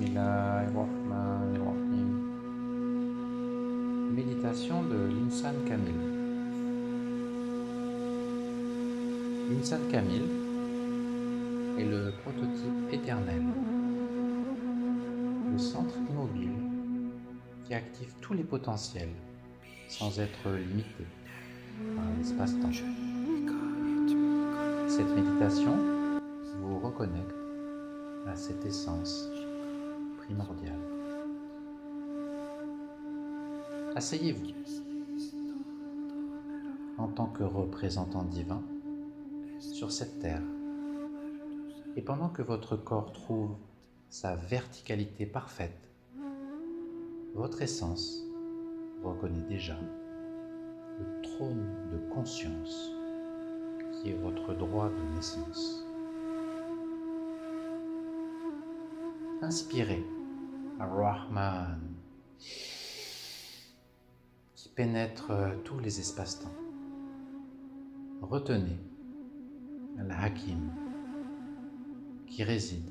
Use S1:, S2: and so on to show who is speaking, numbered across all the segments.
S1: Bismillahirrahmanirrahim. Méditation de l'Insan Kamil. L'Insan Kamil est le prototype éternel, le centre immobile qui active tous les potentiels sans être limité par l'espace-temps. Cette méditation vous reconnecte à cette essence primordiale. Asseyez-vous en tant que représentant divin sur cette terre, et pendant que votre corps trouve sa verticalité parfaite, votre essence reconnaît déjà le trône de conscience qui est votre droit de naissance. Inspirez Ar-Rahman qui pénètre tous les espaces-temps. Retenez Al-Hakim qui réside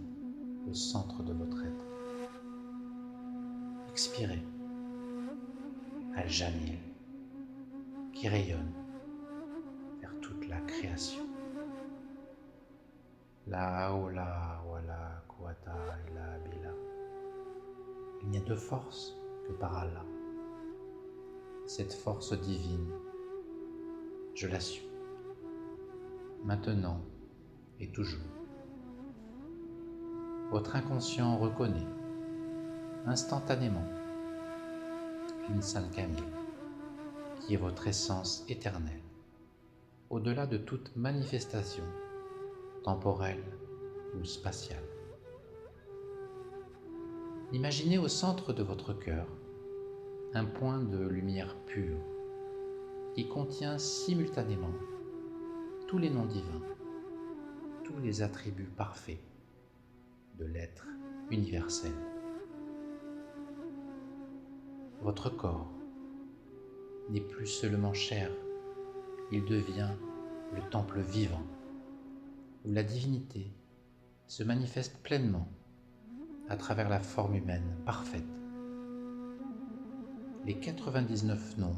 S1: au centre de votre être. Expirez Al-Jamil qui rayonne vers toute la création. La hawla wa la quwwata illa billah. Il n'y a de force que par Allah. Cette force divine, je la suis, maintenant et toujours. Votre inconscient reconnaît instantanément l'Insan Kamil, qui est votre essence éternelle, au-delà de toute manifestation temporelle ou spatiale. Imaginez au centre de votre cœur un point de lumière pure qui contient simultanément tous les noms divins, tous les attributs parfaits de l'être universel. Votre corps n'est plus seulement chair, il devient le temple vivant où la divinité se manifeste pleinement à travers la forme humaine parfaite. Les 99 noms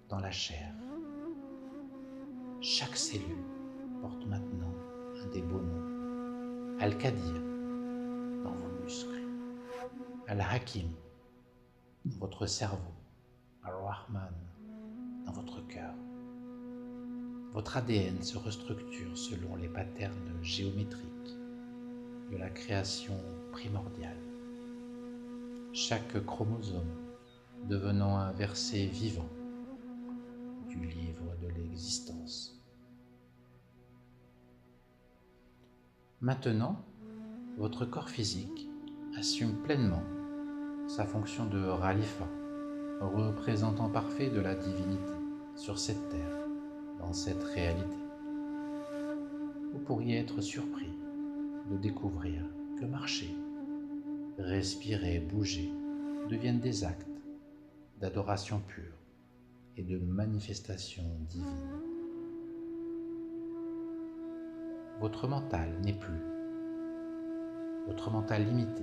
S1: dans la chair. Chaque cellule porte maintenant un des beaux noms. Al-Qadir dans vos muscles, Al-Hakim dans votre cerveau, Ar-Rahman dans votre cœur. Votre ADN se restructure selon les patterns géométriques de la création primordiale. Chaque chromosome devenant un verset vivant du livre de l'existence. Maintenant, votre corps physique assume pleinement sa fonction de Khalifa, représentant parfait de la divinité sur cette terre, dans cette réalité. Vous pourriez être surpris de découvrir que marcher, respirer, bouger deviennent des actes d'adoration pure et de manifestation divine. Votre mental n'est plus votre mental limité.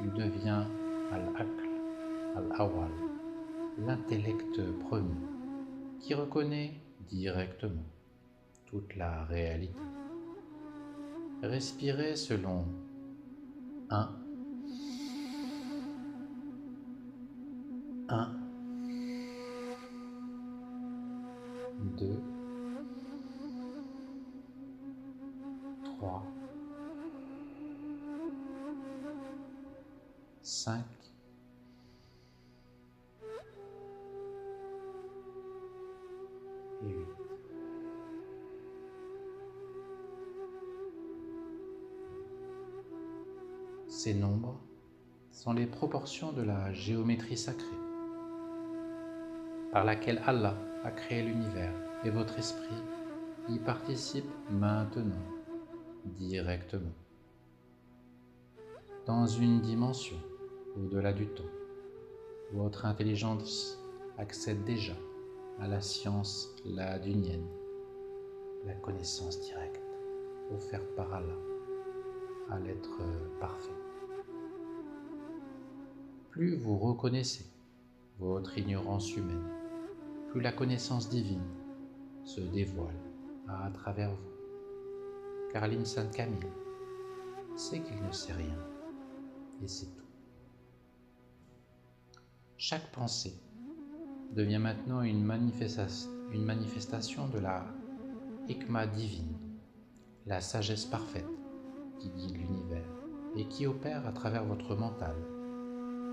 S1: Il devient Al-Aql, Al-Awal, l'intellect premier, qui reconnaît directement toute la réalité. Respirez selon 1, 2, 3, 5, et 8. Ces nombres sont les proportions de la géométrie sacrée par laquelle Allah a créé l'univers et votre esprit y participe maintenant, directement, dans une dimension au-delà du temps. Votre intelligence accède déjà à la science ladunienne, la connaissance directe offerte par Allah à l'être parfait. plus vous reconnaissez votre ignorance humaine, plus la connaissance divine se dévoile à travers vous. Car l'insan kamil sait qu'il ne sait rien, et c'est tout. Chaque pensée devient maintenant une manifestation de la hikma divine, la sagesse parfaite qui guide l'univers et qui opère à travers votre mental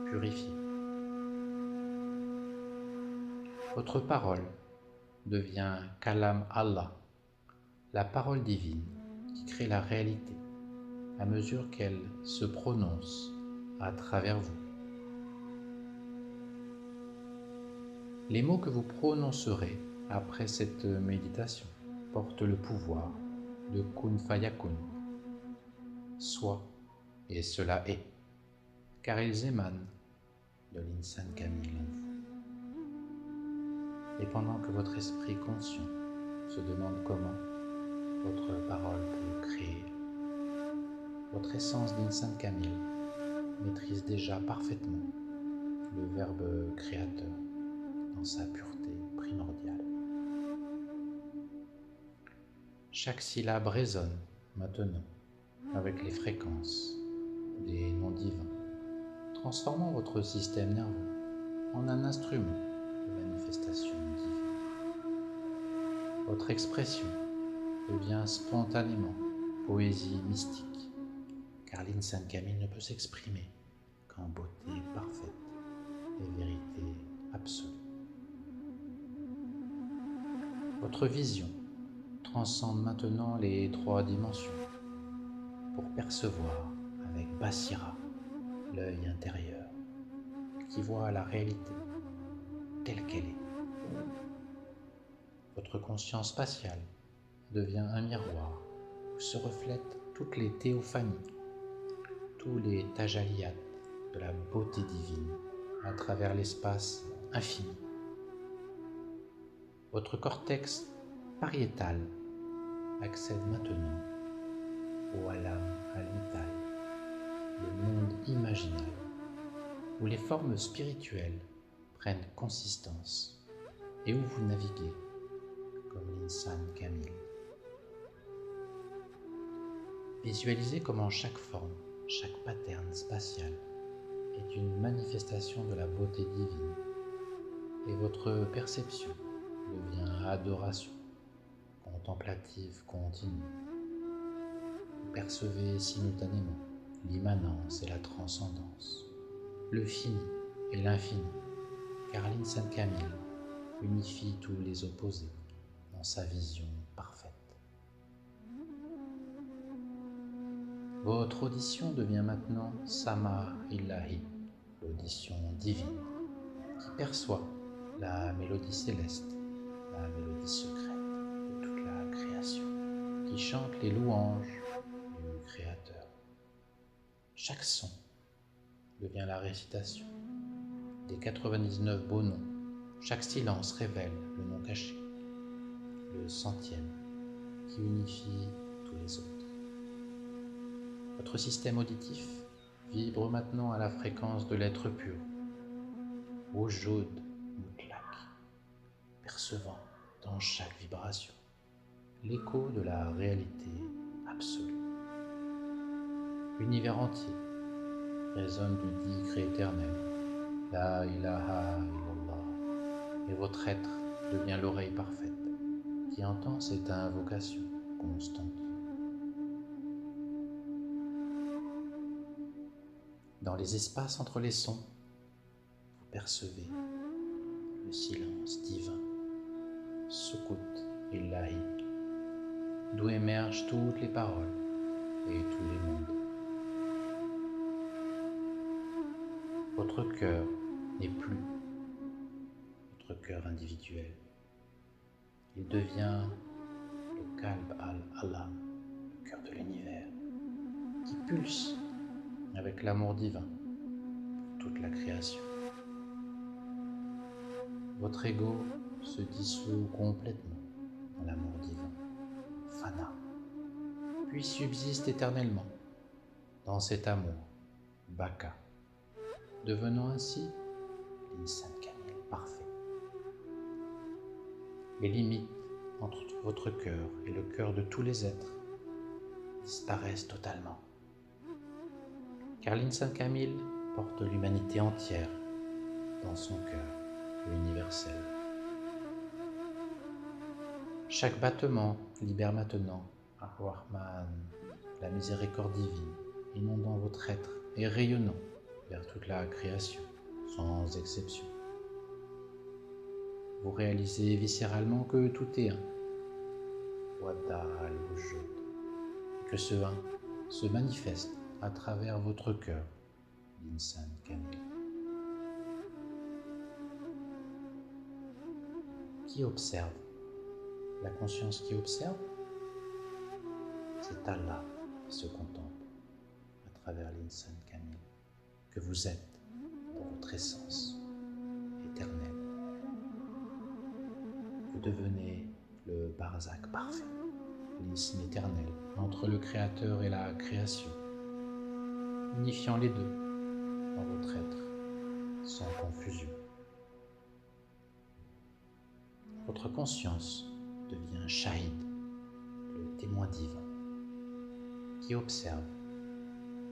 S1: purifié. Votre parole devient Kalam Allah, la parole divine qui crée la réalité à mesure qu'elle se prononce à travers vous. Les mots que vous prononcerez après cette méditation portent le pouvoir de Kun Fayakun, soit et cela est, car ils émanent de l'insan kamil en vous. Et pendant que votre esprit conscient se demande comment votre parole peut créer, votre essence d'insan kamil maîtrise déjà parfaitement le verbe créateur dans sa pureté primordiale. Chaque syllabe résonne maintenant avec les fréquences des noms divins, transformant votre système nerveux en un instrument de manifestation divine. Votre expression devient spontanément poésie mystique, car l'insan kamil ne peut s'exprimer qu'en beauté parfaite et vérité absolue. Votre vision transcende maintenant les 3 dimensions pour percevoir avec Basira, l'œil intérieur, qui voit la réalité telle qu'elle est. Votre conscience spatiale devient un miroir où se reflètent toutes les théophanies, tous les tajaliyat de la beauté divine à travers l'espace infini. Votre cortex pariétal accède maintenant au alam al-mital, le monde imaginal, où les formes spirituelles prennent consistance et où vous naviguez comme l'insan kamil. Visualisez comment chaque forme, chaque pattern spatial est une manifestation de la beauté divine et votre perception devient adoration, contemplative continue. Vous percevez simultanément l'immanence et la transcendance, le fini et l'infini, car l'insan kamil unifie tous les opposés dans sa vision parfaite. Votre audition devient maintenant Sama Ilahi, l'audition divine, qui perçoit la mélodie céleste, la mélodie secrète de toute la création, qui chante les louanges du Créateur. Chaque son devient la récitation des 99 beaux noms. Chaque silence révèle le nom caché, le 100e, qui unifie tous les autres. Votre système auditif vibre maintenant à la fréquence de l'être pur, Wujud Mutlaq, percevant dans chaque vibration l'écho de la réalité absolue. L'univers entier résonne du dicre éternel, La ilaha illallah, et votre être devient l'oreille parfaite qui entend cette invocation constante. Dans les espaces entre les sons, vous percevez le silence divin, Sukut Illahi, d'où émergent toutes les paroles et tous les mondes. Votre cœur n'est plus votre cœur individuel. Il devient le Qalb al-Alam, le cœur de l'univers, qui pulse avec l'amour divin pour toute la création. Votre ego se dissout complètement dans l'amour divin, Fana, puis subsiste éternellement dans cet amour, Baka. devenant ainsi l'insan kamil parfait. Les limites entre votre cœur et le cœur de tous les êtres disparaissent totalement, car l'insan kamil porte l'humanité entière dans son cœur universel. Chaque battement libère maintenant Ar-Rahman, la miséricorde divine, inondant votre être et rayonnant vers toute la création, sans exception. Vous réalisez viscéralement que tout est un, Wada al-Wujud, et que ce un se manifeste à travers votre cœur, l'insan kamil. Qui observe? La conscience qui observe, c'est Allah qui se contemple à travers l'insan kamil, que vous êtes dans votre essence éternelle. Vous devenez le barzakh parfait, l'isme éternel entre le Créateur et la création, unifiant les deux dans votre être sans confusion. Votre conscience devient Shahid, le témoin divin, qui observe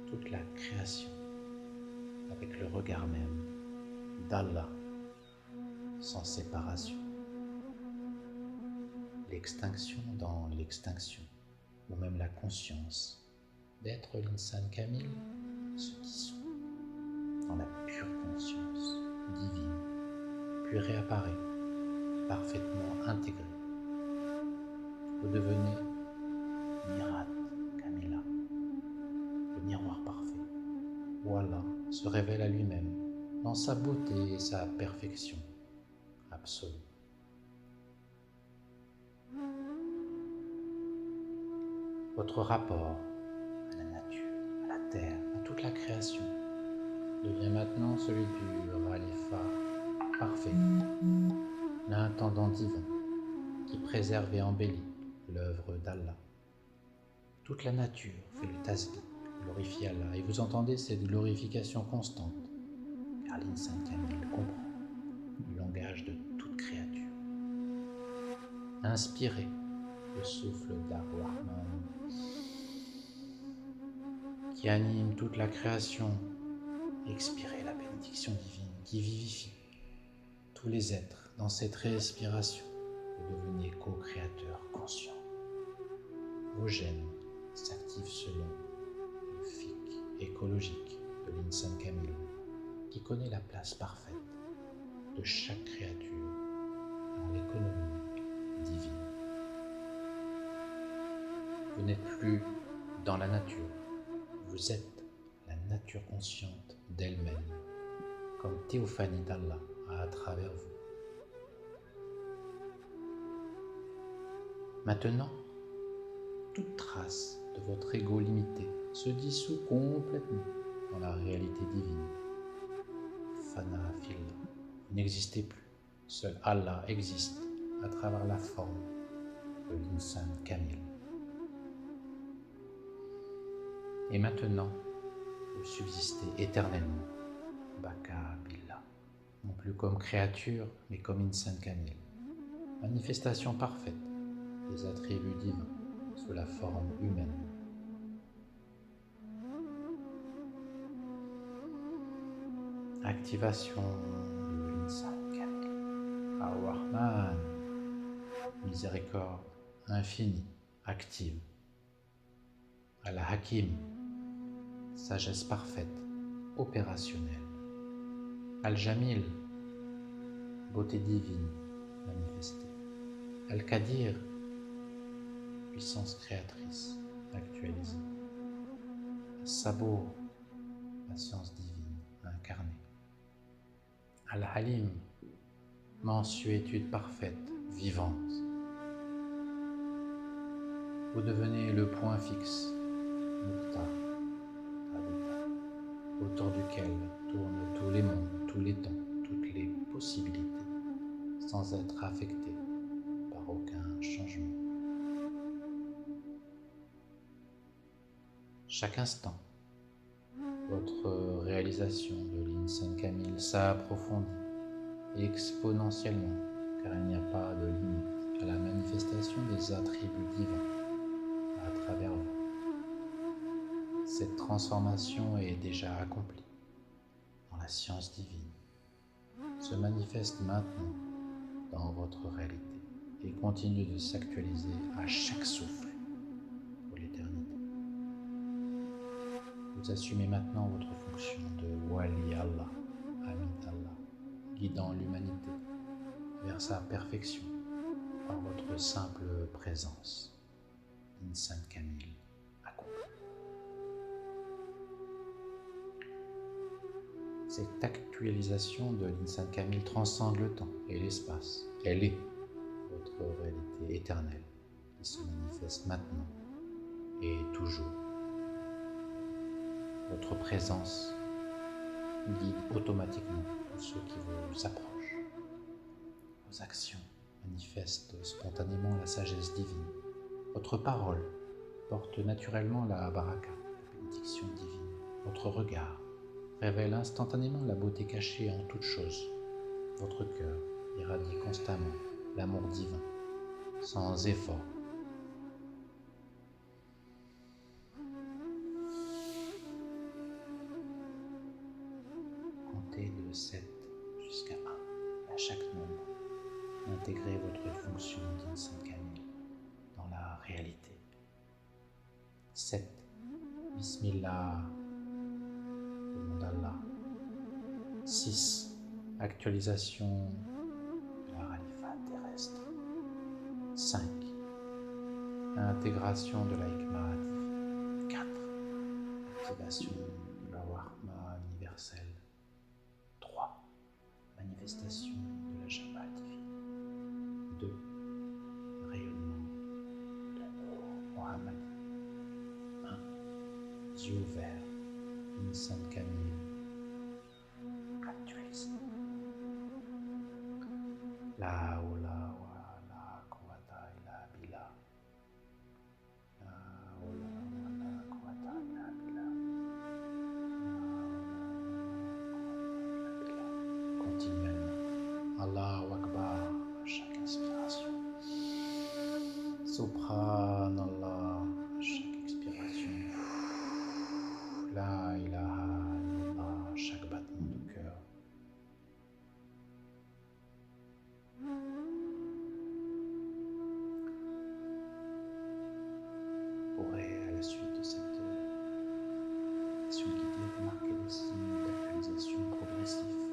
S1: toute la création avec le regard même d'Allah, sans séparation. L'extinction dans l'extinction, ou même la conscience d'être l'insan kamil, ceux qui sont dans la pure conscience divine, puis réapparaît parfaitement intégré. Vous devenez Mirat Kamila, le miroir parfait, où Allah se révèle à lui-même dans sa beauté et sa perfection absolue. Votre rapport à la nature, à la terre, à toute la création devient maintenant celui du Khalifa parfait, l'intendant divin qui préserve et embellit l'œuvre d'Allah. Toute la nature fait le tasbih, glorifie Allah, et vous entendez cette glorification constante, car l'insan kamil comprend le langage de toute créature. Inspirez le souffle d'Ar-Rahman qui anime toute la création. Expirez la bénédiction divine qui vivifie tous les êtres dans cette respiration. Vous devenez co-créateur conscient. Vos gènes s'activent selon le fiqh écologique de l'insan kamil qui connaît la place parfaite de chaque créature dans l'économie divine. Vous n'êtes plus dans la nature, vous êtes la nature consciente d'elle-même, comme théophanie d'Allah à travers vous. Maintenant, toute trace de votre ego limité se dissout complètement dans la réalité divine. Fana fillah, vous n'existez plus, seul Allah existe à travers la forme de l'insan kamil. Et maintenant, vous subsistez éternellement, Baka Billah, non plus comme créature, mais comme insan kamil, manifestation parfaite des attributs divins sous la forme humaine. Activation de l'insan kamil, Ar-Rahman, miséricorde infinie, active, Al-Hakim, sagesse parfaite, opérationnelle, Al-Jamil, beauté divine manifestée, Al-Qadir, puissance créatrice actualisée, Al-Sabour, patience divine incarnée, Al-Halim, mansuétude parfaite, vivante. Vous devenez le point fixe, Mukta, autour duquel tournent tous les mondes, tous les temps, toutes les possibilités, sans être affectés par aucun changement. Chaque instant, Votre réalisation de l'Insan Kamil s'approfondit exponentiellement, car il n'y a pas de limite à la manifestation des attributs divins à travers vous. Cette transformation est déjà accomplie dans la science divine, se manifeste maintenant dans votre réalité et continue de s'actualiser à chaque souffle pour l'éternité. Vous assumez maintenant votre fonction de Wali Allah, Ami Allah, guidant l'humanité vers sa perfection par votre simple présence. Insan Kamil accompli. Cette actualisation de l'Insan Kamil transcende le temps et l'espace. Elle est votre réalité éternelle qui se manifeste maintenant et toujours. Votre présence guide automatiquement tous ceux qui vous approchent. Vos actions manifestent spontanément la sagesse divine. Votre parole porte naturellement la baraka, la bénédiction divine. Votre regard révèle instantanément la beauté cachée en toute chose. Votre cœur irradie constamment l'amour divin, sans effort. Comptez de 7 jusqu'à 1 à chaque nombre. Intégrez votre fonction d'Insan Kamil dans la réalité. 7. Bismillah, au nom d'Allah. 6. Actualisation de la Khalifa terrestre. 5. Intégration de la Hikmah divine. 4. Activation de la Wahma universelle. 3. Manifestation de la Jama divine. 2. Rayonnement de Nour Mohammadi. 1. Yeux ouverts, Insan Kamil actualisé. La hawla wa la quwwata illa billah. La hawla wa la quwwata illa billah. Continuellement. Allahu Akbar à chaque inspiration. Subhanallah à chaque expiration. La ilaha illallah à chaque battement de cœur. Vous pourrez, à la suite de cette action guidée, remarquer des signes d'actualisation progressifs,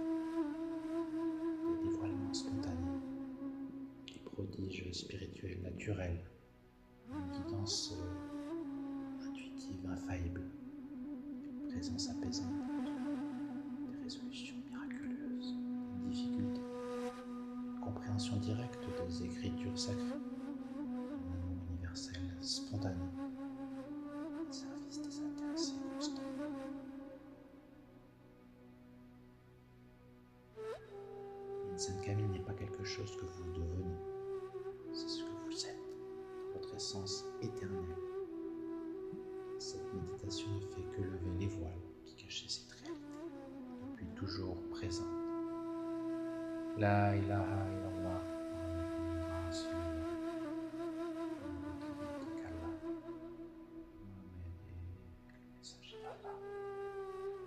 S1: des dévoilements spontanés, des prodiges spirituels naturels, une guidance intuitive infaillible, une présence apaisante, des résolutions miraculeuses, des difficultés, une compréhension directe des écritures sacrées, un amour universel spontané, un service désintéressé constant. L'Insan Kamil n'est pas quelque chose que vous devenez, c'est ce que vous êtes, votre essence éternelle. Cette méditation ne fait que lever les voiles qui cachaient cette réalité, depuis toujours présente. La ilaha illallah.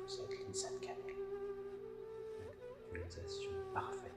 S1: Vous êtes l'Insan Kamil, l'actualisation parfaite